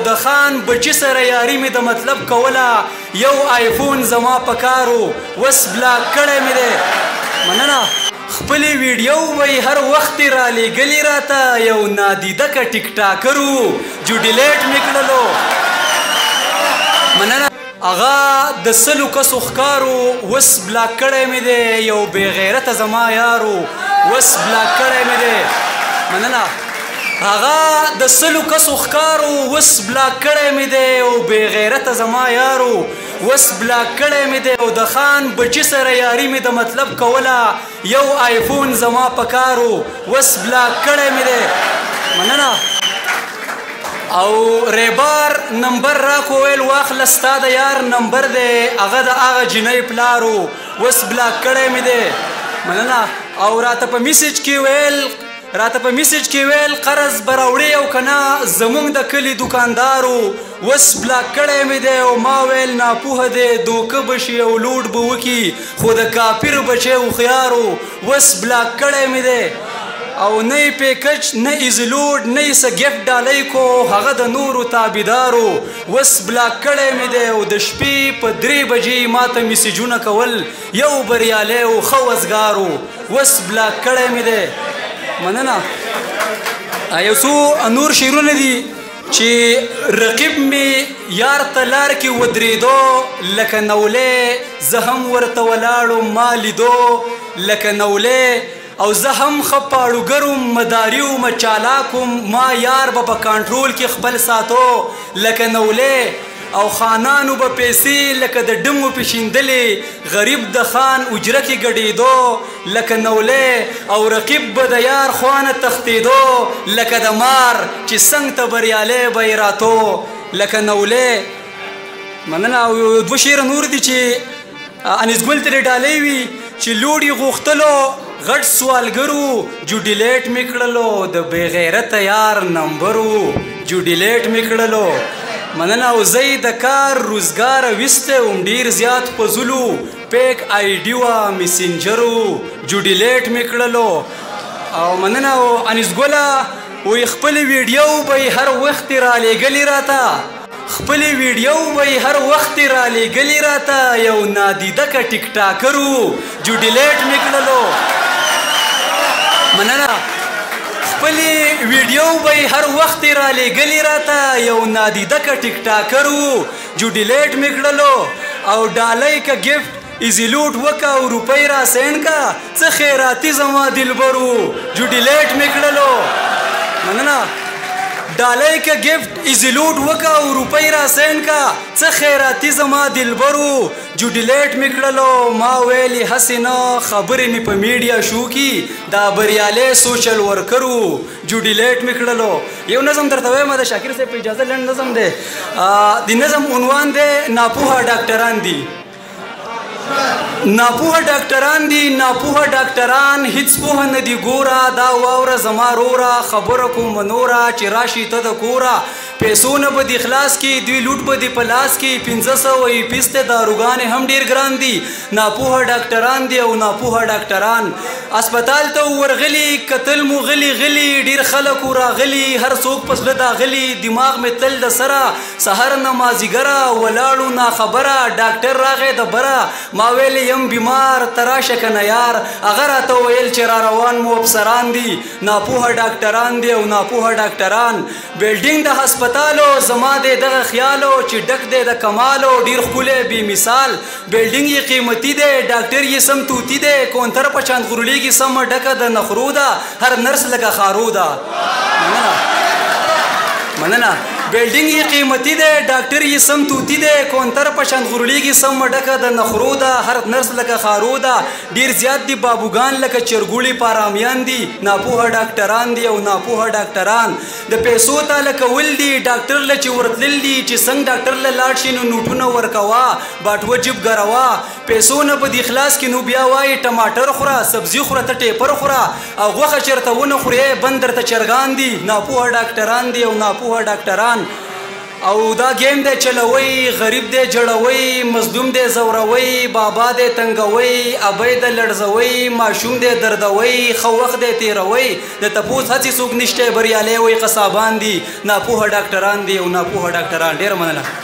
د خان بچی سره یاري مې د مطلب کوله یو آیفون زما په کارو وس بلاک کړی مې دی مننه خپلې ویډیو به یې هر وخت را لیږلي راته یو نادیده که ټیک ټاکرو جو ډیلیټ مې کړلو مننه هغه د سلو کسو ښکارو وس بلاک کړی مې دی یو بې غیرته زما یارو وس بلاک کړی مې دی مننه هغه د سلو کسو ښکارو وس بلاک کړی مې دی یو بې غیرته زما یارو وس بلاک کړی مې دی او د خان بچی سره یاري مې د مطلب کوله یو آیفون زما په کارو وس بلاک کړی مې دی مننه او ریبار نمبر راکو ویل واخله ستا د یار نمبر دی هغه د هغه جنۍ پلارو وس بلاک کړی مې دی مننه او راته په میسیج کې ویل قرض به راوړې او که نه زموږ د کلي دوکاندارو وس بلاک کړی مې دی او ما ویل ناپوهه دی دوکه به شي او لوډ به وکړي خو د کافر بچی هوښیارو وس بلاک کړی مې دی او نه یې پیکج نه ایزلوډ نه یې څه ګفټ ډالۍ کو هغه د نورو تابعدارو وس بلاک کړی مې دی او د شپې په 3 بجې ما ته میسیجونه کول یو بریالی او ښه وزګارو وس بلاک کړی مې دی مننه یو څو نور شعرونه دي چې رقیب مې یار ته لار کې ودرېدو لکه نولې زه هم ورته ولاړم ما لیدو لکه نولې او زه هم ښه پاړوګر مداري وم چالاک ما یار به په کنټرول کې خپل ساتو لکه نولې او خانانو به پیسې لکه د ډمو پیشیندلې غریب د خان اجره کې ګډېدو لکه نولې او رقیب به د یار خوانه تښتېدو لکه د مار چې څنګ ته بریالی به یې راتو لکه نولې مننه او 2 شعره نور دي چې انیسګل ترې ډالۍ وي چې لوډ یې غوښتلو غټ سوالګرو جو ډیلیټ مې کړلو د بې غیرته یار نمبرو جو ډیلیټ مې کړلو مننه او زه د کار روزګاره ویستی وم ډېر زیات په زلو پیک آی ډي وه میسنجرو جو ډیلیټ مې کړلو او مننه او انیسګله وایي خپلې ویډیو به یې هر وخت را لیږلي راته خپلې ویډیو به یې هر وخت را لیږلي راته یو نادیده که ټیک ټاکرو جو ډیلیټ مې کړلو مننه خپلې ویډیو به یې هر وخت را لیږلي راته یو نادیده که ټیک ټاکرو جو ډیلیټ مې کړلو او ډالۍ که ګفټ ایزیلوټ وکه او روپۍ را سینډ که څه خیراتي زما دلبرو جو ډیلیټ مې کړلو مننه ډالۍ که ګفټ ایزیلوټ وکه او روپۍ را سینډ که څه خیراتي زما دلبرو جو ډیلیټ مې کړلو ما ویلې هسې نه خبرې مې په میډیا شو کې دا بریالی سوشل ورکرو جو ډیلیټ مې کړلو یو نظم درته وایم د شاکر صاحب په اجازه لنډ نظم دی د نظم عنوان دی ناپوهه ډاکټران دي ناپوهه ډاکټران دي ناپوهه ډاکټران هیڅ پوهه نه دي ګوره دا واوره زما روره خبره کوم نوره چې راشي ته د کوره پیسو نه به دي خلاص کړي دوی لوټ به دي په لاس کې 1500 ایپیسته داروګانې هم ډېر ګران دي ناپوهه ډاکټران دي او ناپوهه ډاکټران اسپتال ته ورغلي کتل مو غلي غلي ډېر خلک راغلي هر څوک په زړه داغلي دماغ مې تل د سره سهار نه مازدیګره ولاړو ناخبره ډاکټر راغی د بره ما ویلې یم بیمار تراشه که نه یار هغه راته ویل چې را روان مو افسران دي ناپوهه ډاکټران دي او ناپوهه ډاکټران بلډینګ د هسپتالو زما دی دغه خیالو چې ډک دی د کمالو ډېر ښکلی بې مثال بلډینګ یې قیمتي دی ډاکټر یې سم توتي دی کونتر په شان غرلیږي سمه ډکه د نخرو ده هر نرس لکه خارو ده مننه بلډینګ یې قیمتي دی ډاکټر یې سم توتي دی کونتر په شان غرلیږي سمه ډکه د نخرو ده هر نرس لکه خارو ده ډېر زیات دي بابوګان لکه چرګوړي پارامیان دي ناپوهه ډاکټران دي او ناپوهه ډاکټران د پیسو تاله کول دي ډاکټر له چې ورتلل دي چې څنګه ډاکټر له لاړ شي نو نوټونه ورکوه باټوه جیب ګروه پیسو نه به دي خلاص کړي نو بیا وایي ټماټر خوره سبزي خوره ته ټیپر خوره او غوښه چېرته ونه خورې بند درته چرګان دي ناپوهه ډاکټران دي او ناپوهه ډاکټران او دا گیم دی چلوي غریب دی جړوي مظلوم دی زوروي بابا دی تنګوي ابۍ د لړزوي ماشوم دی دردوي ښه وخت دی تېروي د تپوس هڅې څوک نشته بریالی وي قصابان دي ناپوهه ډاکټران دي او ناپوهه ډاکټران ډېره مننه